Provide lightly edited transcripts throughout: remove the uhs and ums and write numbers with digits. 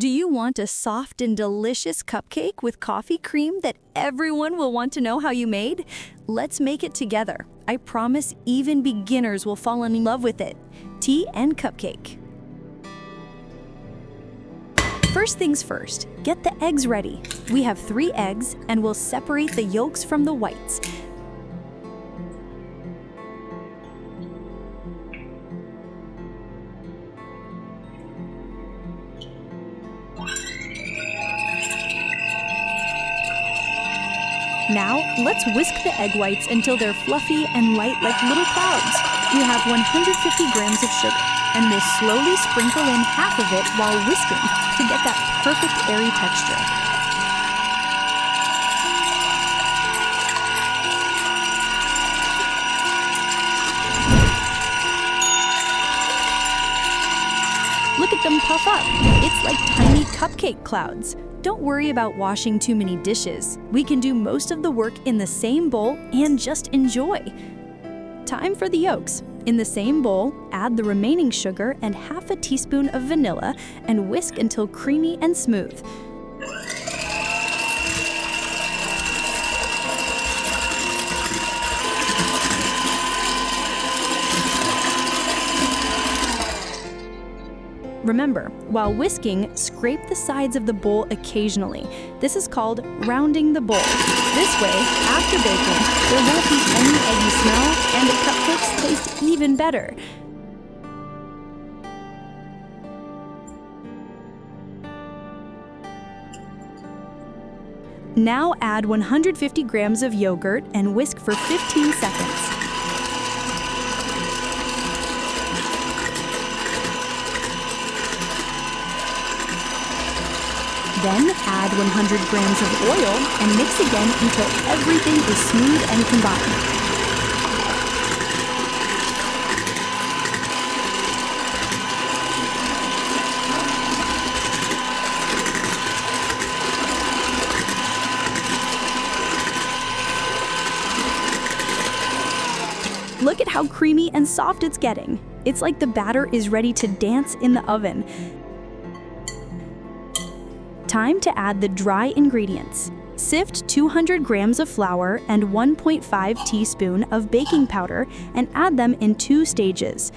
Do you want a soft and delicious cupcake with coffee cream that everyone will want to know how you made? Let's make it together. I promise even beginners will fall in love with it. Tea and cupcake. First things first, get the eggs ready. We have 3 eggs and we'll separate the yolks from the whites. Now, let's whisk the egg whites until they're fluffy and light like little clouds. We have 150 grams of sugar, and we'll slowly sprinkle in half of it while whisking to get that perfect airy texture. Look at them puff up. It's like tiny cupcake clouds. Don't worry about washing too many dishes. We can do most of the work in the same bowl and just enjoy. Time for the yolks. In the same bowl, add the remaining sugar and half a teaspoon of vanilla and whisk until creamy and smooth. Remember, while whisking, scrape the sides of the bowl occasionally. This is called rounding the bowl. This way, after baking, there won't be any eggy smell and the cupcakes taste even better. Now add 150 grams of yogurt and whisk for 15 seconds. Then add 100 grams of oil and mix again until everything is smooth and combined. Look at how creamy and soft it's getting. It's like the batter is ready to dance in the oven. Time to add the dry ingredients. Sift 200 grams of flour and 1.5 teaspoon of baking powder and add them in 2 stages.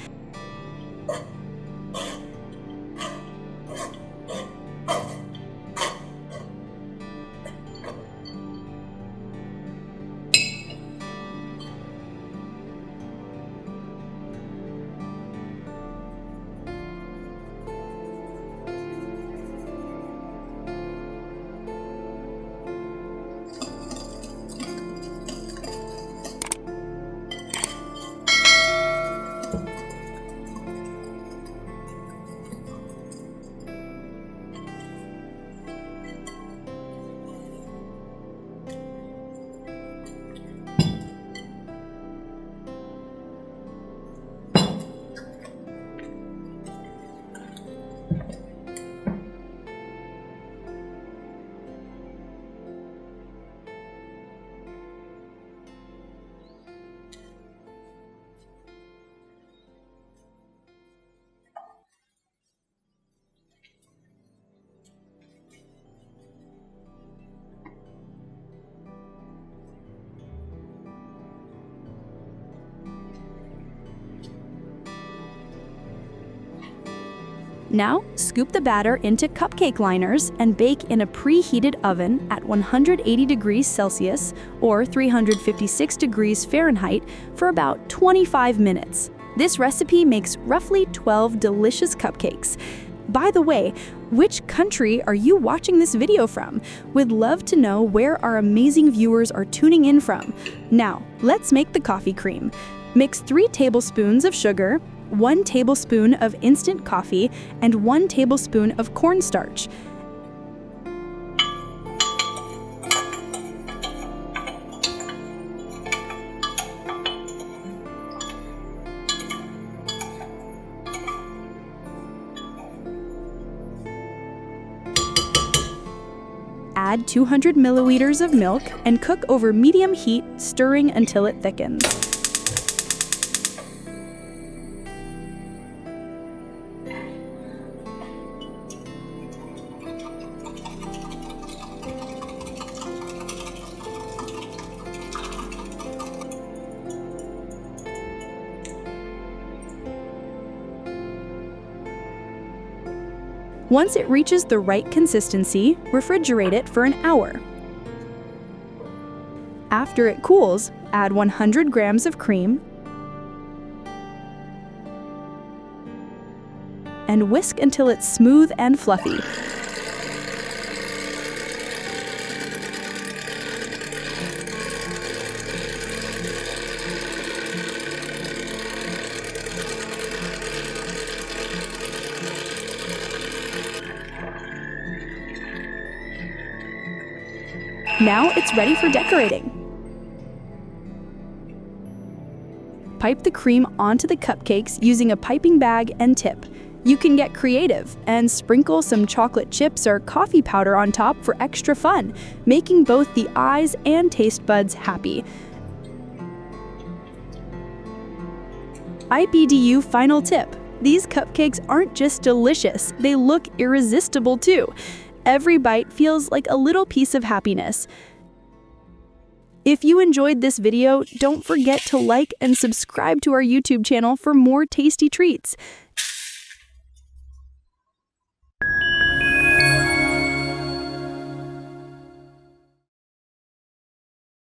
Now, scoop the batter into cupcake liners and bake in a preheated oven at 180 degrees Celsius or 356 degrees Fahrenheit for about 25 minutes. This recipe makes roughly 12 delicious cupcakes. By the way, which country are you watching this video from? We'd love to know where our amazing viewers are tuning in from. Now, let's make the coffee cream. Mix 3 tablespoons of sugar, 1 tablespoon of instant coffee, and 1 tablespoon of cornstarch. Add 200 milliliters of milk and cook over medium heat, stirring until it thickens. Once it reaches the right consistency, refrigerate it for an hour. After it cools, add 100 grams of cream and whisk until it's smooth and fluffy. Now it's ready for decorating. Pipe the cream onto the cupcakes using a piping bag and tip. You can get creative and sprinkle some chocolate chips or coffee powder on top for extra fun, making both the eyes and taste buds happy. IBDU final tip: these cupcakes aren't just delicious, they look irresistible too. Every bite feels like a little piece of happiness. If you enjoyed this video, don't forget to like and subscribe to our YouTube channel for more tasty treats.